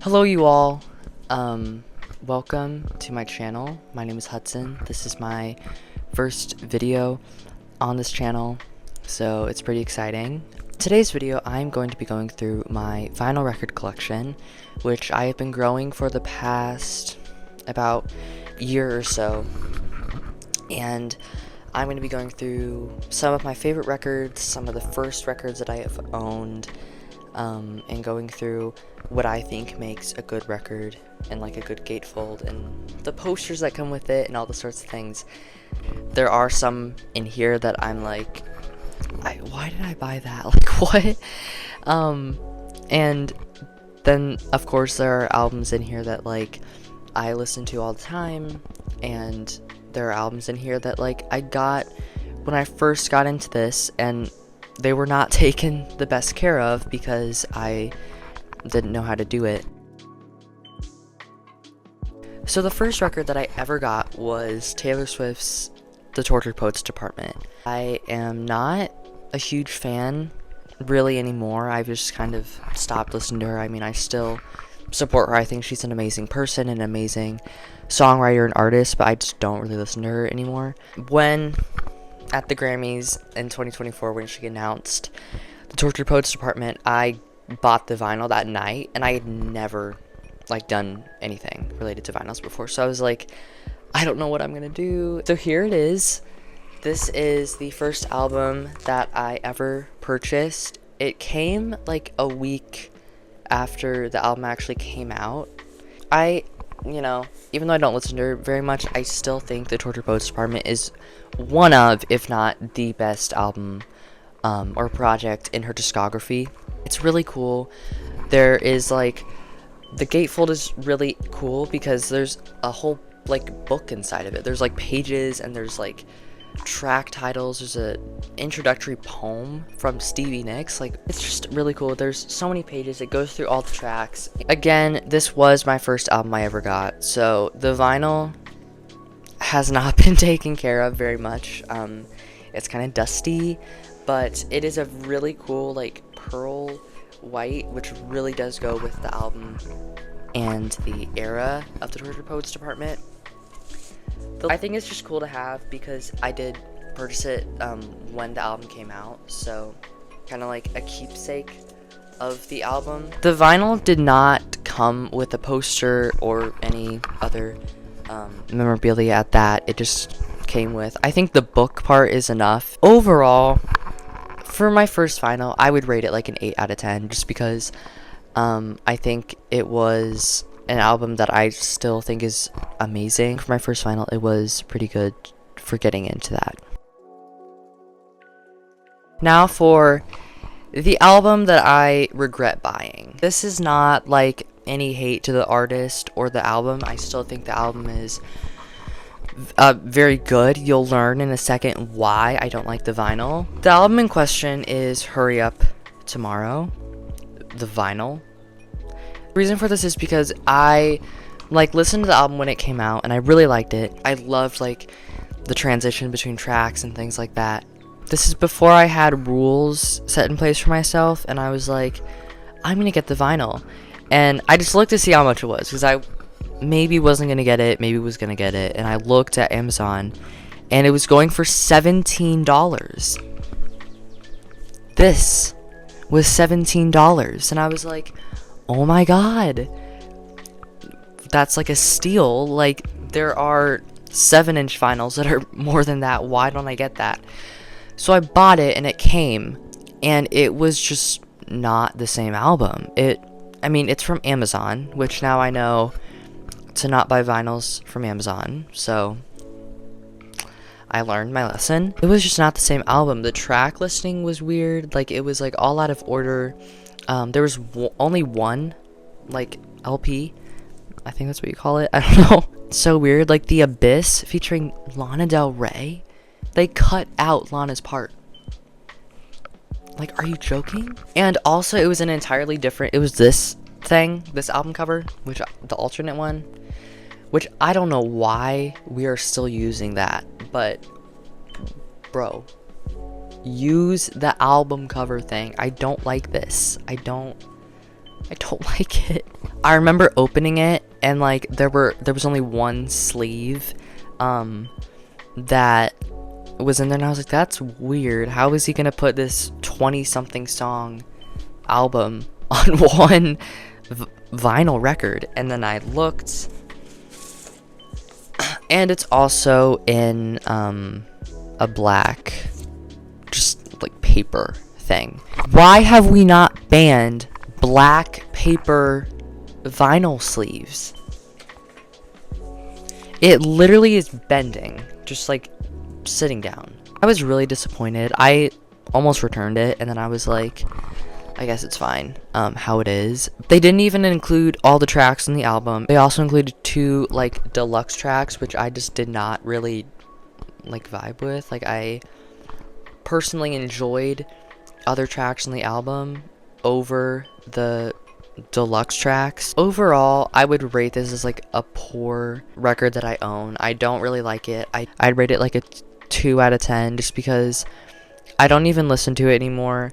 Hello you all, welcome to my channel. My name is Hudson. This is my first video on this channel, so it's pretty exciting. Today's video, I'm going to be going through my vinyl record collection, which I have been growing for the past about year or so, and I'm going to be going through some of my favorite records, some of the first records that I have owned, and going through what I think makes a good record and like a good gatefold and the posters that come with it and all the sorts of things. There are some in here that I'm like, why did I buy that? Like, what? And then of course there are albums in here that like I listen to all the time, and there are albums in here that like I got when I first got into this and they were not taken the best care of because I didn't know how to do it. So the first record that I ever got was Taylor Swift's The Tortured Poets Department. I am not a huge fan really anymore. I've just kind of stopped listening to her. I mean, I still support her. I think she's an amazing person, an amazing songwriter and artist, but I just don't really listen to her anymore. When at the Grammys in 2024, when she announced The Tortured Poets Department, I bought the vinyl that night, and I had never like done anything related to vinyls before, so I was like, I don't know what I'm gonna do. So here it is. This is the first album that I ever purchased. It came like a week after the album actually came out. Even though I don't listen to her very much, I still think The Tortured Poets Department is one of, if not the best album or project in her discography. It's really cool. There is like, the gatefold is really cool because there's a whole like book inside of it. There's like pages and there's like track titles. There's a introductory poem from Stevie Nicks. Like, it's just really cool. There's so many pages. It goes through all the tracks. Again, this was my first album I ever got, so the vinyl has not been taken care of very much. It's kind of dusty, but it is a really cool like pearl white, which really does go with the album and the era of the Tortured Poets Department. I think it's just cool to have because I did purchase it when the album came out, so kind of like a keepsake of the album. The vinyl did not come with a poster or any other memorabilia at that. It just came with, I think the book part is enough. Overall, for my first vinyl, I would rate it like an 8 out of 10 just because I think it was an album that I still think is amazing. For my first vinyl, it was pretty good for getting into that. Now for the album that I regret buying. This is not like any hate to the artist or the album. I still think the album is very good. You'll learn in a second why I don't like the vinyl. The album in question is Hurry Up Tomorrow, the vinyl. The reason for this is because I like listened to the album when it came out and I really liked it. I loved like the transition between tracks and things like that. This is before I had rules set in place for myself, and I was like, I'm gonna get the vinyl. And I just looked to see how much it was because I maybe wasn't gonna get it, maybe was gonna get it, and I looked at Amazon and it was going for $17. This was $17, and I was like, oh my god, that's like a steal. Like, there are 7-inch vinyls that are more than that. Why don't I get that? So I bought it and it came, and it was just not the same album. It's from Amazon, which now I know to not buy vinyls from Amazon, so I learned my lesson. It was just not the same album. The track listing was weird. Like, it was like all out of order. There was only one like LP, I think that's what you call it. I don't know. It's so weird. Like, The Abyss featuring Lana Del Rey, they cut out Lana's part. Like, are you joking? And also, it was an entirely different, it was this album cover, which the alternate one, which I don't know why we are still using that, but bro, use the album cover thing. I don't like this. I don't I don't like it. I remember opening it and like there was only one sleeve that was in there, and I was like, that's weird. How is he gonna put this 20-something song album on one vinyl record? And then I looked, and it's also in a black, just like paper thing. Why have we not banned black paper vinyl sleeves? It literally is bending, just like sitting down. I was really disappointed. I almost returned it, and then I was like, I guess it's fine how it is. They didn't even include all the tracks in the album. They also included 2 like deluxe tracks, which I just did not really like vibe with. Like, I personally enjoyed other tracks in the album over the deluxe tracks. Overall, I would rate this as like a poor record that I own. I don't really like it. I'd rate it like a 2 out of 10 just because I don't even listen to it anymore.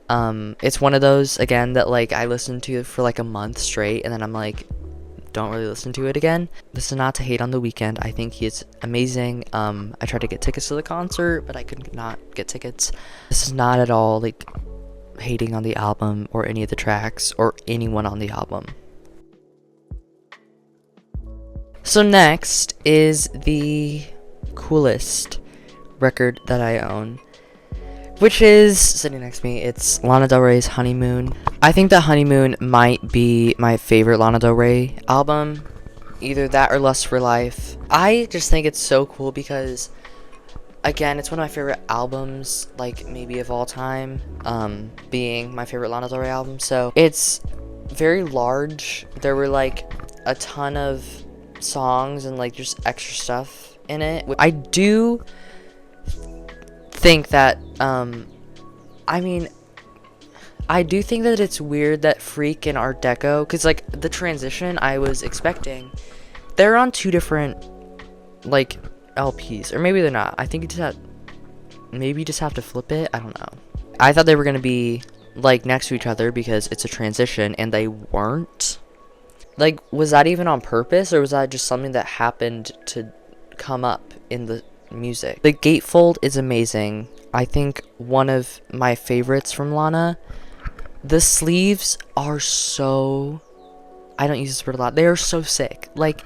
It's one of those, again, that like I listened to for like a month straight and then I'm like, don't really listen to it again. This is not to hate on The Weeknd. I think he is amazing. I tried to get tickets to the concert, but I could not get tickets. This is not at all like hating on the album or any of the tracks or anyone on the album. So next is the coolest record that I own, which is sitting next to me. It's Lana Del Rey's Honeymoon. I think that Honeymoon might be my favorite Lana Del Rey album. Either that or Lust for Life. I just think it's so cool because, again, it's one of my favorite albums, like maybe of all time, being my favorite Lana Del Rey album. So it's very large. There were like a ton of songs and like just extra stuff in it. I do think that I do think that it's weird that Freak and Art Deco, because like the transition I was expecting, they're on 2 different like LPs, or maybe they're not. I think you just have to flip it. I don't know. I thought they were gonna be like next to each other because it's a transition, and they weren't. Like, was that even on purpose, or was that just something that happened to come up in the music? The gatefold is amazing. I think one of my favorites from Lana. The sleeves are so, I don't use this word a lot, they are so sick. Like,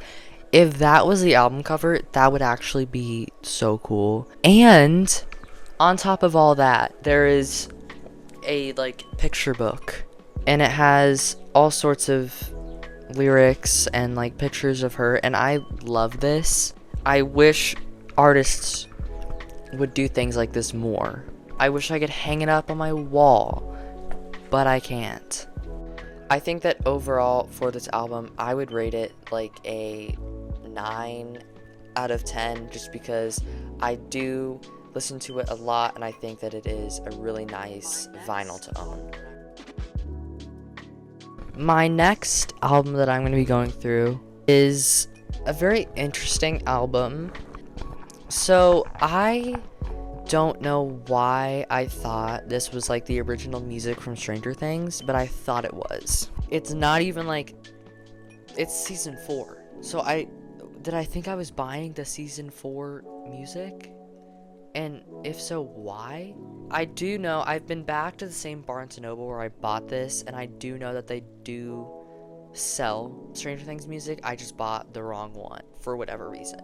if that was the album cover, that would actually be so cool. And on top of all that, there is a like picture book, and it has all sorts of lyrics and like pictures of her, and I love this. I wish artists would do things like this more. I wish I could hang it up on my wall, but I can't. I think that overall for this album, I would rate it like a 9 out of 10 just because I do listen to it a lot, and I think that it is a really nice vinyl to own. My next album that I'm going to be going through is a very interesting album. So I don't know why I thought this was like the original music from Stranger Things, but I thought it was. It's not even like, it's season 4. So I think I was buying the season 4 music? And if so, why? I do know I've been back to the same Barnes & Noble where I bought this, and I do know that they do sell Stranger Things music. I just bought the wrong one for whatever reason.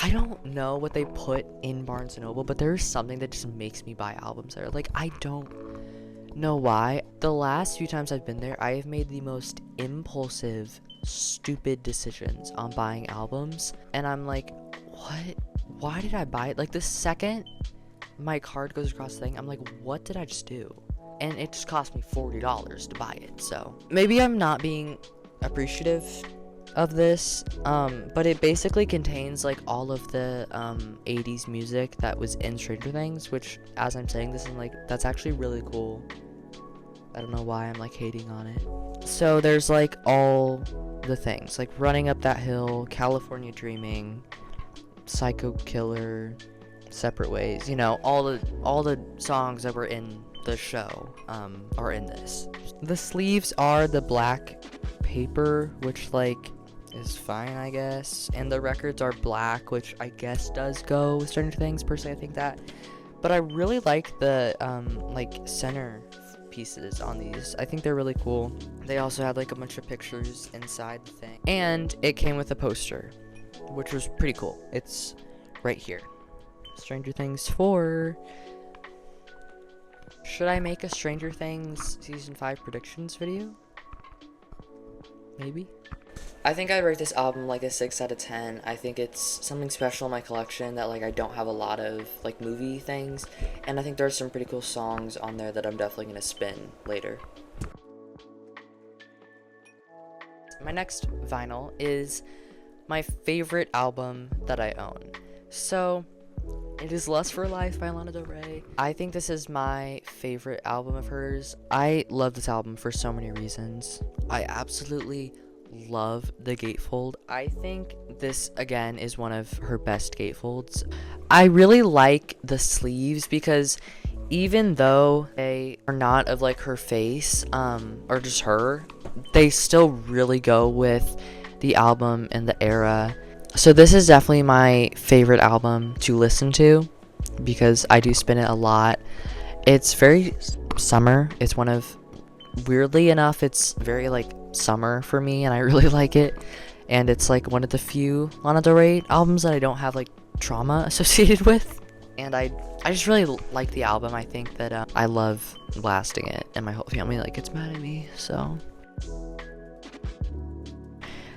I don't know what they put in Barnes & Noble, but there's something that just makes me buy albums there. Like, I don't know why. The last few times I've been there, I have made the most impulsive, stupid decisions on buying albums, and I'm like, what? Why did I buy it? Like, the second my card goes across the thing, I'm like, what did I just do? And it just cost me $40 to buy it. So maybe I'm not being appreciative of this, but it basically contains like all of the 80s music that was in Stranger Things, which, as I'm saying this, I'm like, that's actually really cool. I don't know why I'm like hating on it. So there's like all the things, like Running Up That Hill, California Dreaming, Psycho Killer, separate ways. You know, all the songs that were in the show are in this. The sleeves are the black paper, which like is fine, I guess, and the records are black, which I guess does go with Stranger Things. Personally, I think that, but I really like the like center pieces on these. I think they're really cool. They also had like a bunch of pictures inside the thing, and it came with a poster, which was pretty cool. It's right here. Stranger Things 4. Should I make a Stranger Things season 5 predictions video? Maybe. I think I'd rate this album like a 6 out of 10. I think it's something special in my collection that like I don't have a lot of like movie things, and I think there's some pretty cool songs on there that I'm definitely gonna spin later. My next vinyl is my favorite album that I own. So it is Lust for Life by Lana Del Rey. I think this is my favorite album of hers. I love this album for so many reasons. I absolutely love the gatefold. I think this again is one of her best gatefolds. I really like the sleeves because even though they are not of like her face or just her, they still really go with the album and the era. So this is definitely my favorite album to listen to because I do spin it a lot. It's very summer. It's one of, weirdly enough, it's very like summer for me, and I really like it. And it's like one of the few Lana Del Rey albums that I don't have like trauma associated with. And I just really like the album. I think that I love blasting it, and my whole family like gets mad at me, so.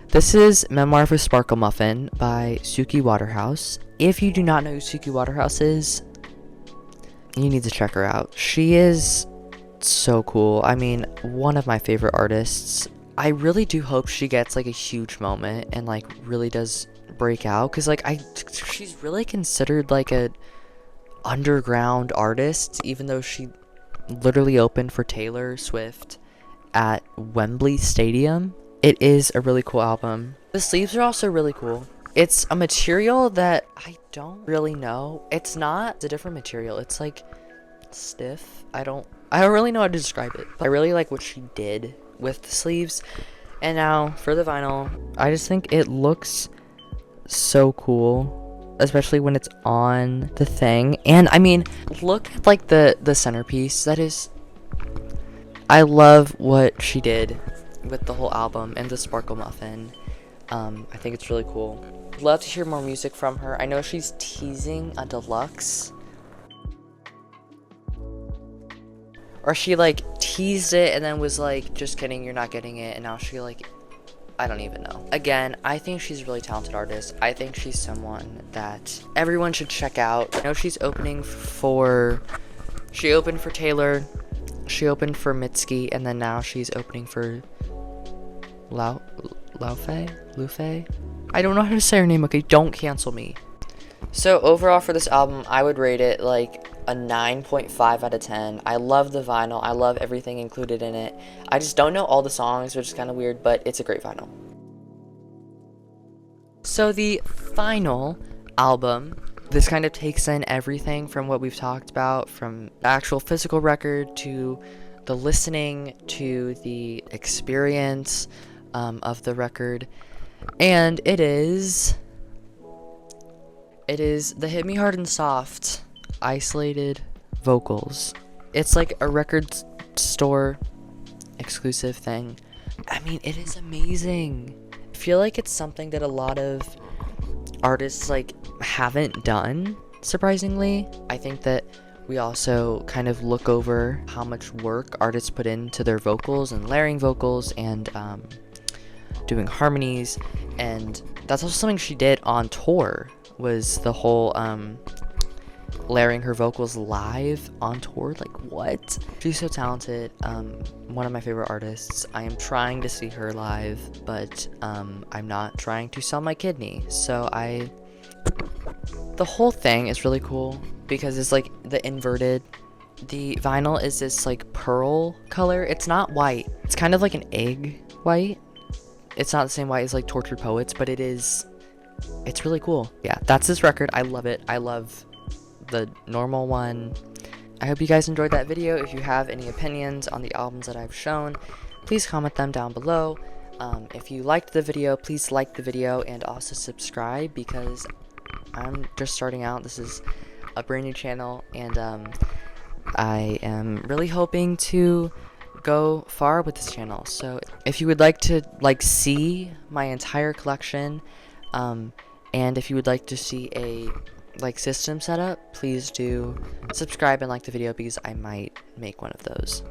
This is Memoir of a Sparkle Muffin by Suki Waterhouse. If you do not know who Suki Waterhouse is, you need to check her out. She is so cool. I mean, one of my favorite artists. I really do hope she gets like a huge moment and like really does break out, because like she's really considered like a underground artist, even though she literally opened for Taylor Swift at Wembley Stadium. It is a really cool album. The sleeves are also really cool. It's a material that I don't really know. It's a different material. It's like stiff. I don't really know how to describe it, but I really like what she did with the sleeves. And now for the vinyl, I just think it looks so cool, especially when it's on the thing. And I mean, look at like the centerpiece. That is, I love what she did with the whole album and the Sparkle Muffin. I think it's really cool. Love to hear more music from her. I know she's teasing a deluxe, or she like teased it and then was like, just kidding, you're not getting it, and now she like, I don't even know. Again, I think she's a really talented artist. I think she's someone that everyone should check out. I know she opened for Taylor, she opened for Mitski, and then now she's opening for Lufe? I don't know how to say her name, okay? Don't cancel me. So overall for this album, I would rate it like a 9.5 out of 10. I love the vinyl. I love everything included in it. I just don't know all the songs, which is kind of weird, but it's a great vinyl. So the final album, this kind of takes in everything from what we've talked about, from the actual physical record to the listening to the experience of the record, and it is the Hit Me Hard and Soft isolated vocals. It's like a record store exclusive thing. I mean, it is amazing. I feel like it's something that a lot of artists like haven't done, surprisingly. I think that we also kind of look over how much work artists put into their vocals and layering vocals and doing harmonies, and that's also something she did on tour, was the whole layering her vocals live on tour. Like, what? She's so talented. One of my favorite artists. I am trying to see her live, but I'm not trying to sell my kidney, so the whole thing is really cool because it's like the vinyl is this like pearl color. It's not white. It's kind of like an egg white. It's not the same white as like Tortured Poets, but it's really cool. Yeah, that's this record. I love it. I love the normal one. I hope you guys enjoyed that video. If you have any opinions on the albums that I've shown, please comment them down below. If you liked the video, please like the video and also subscribe, because I'm just starting out. This is a brand new channel, and I am really hoping to go far with this channel. So if you would like to see my entire collection, and if you would like to see a system setup, please do subscribe and like the video, because I might make one of those.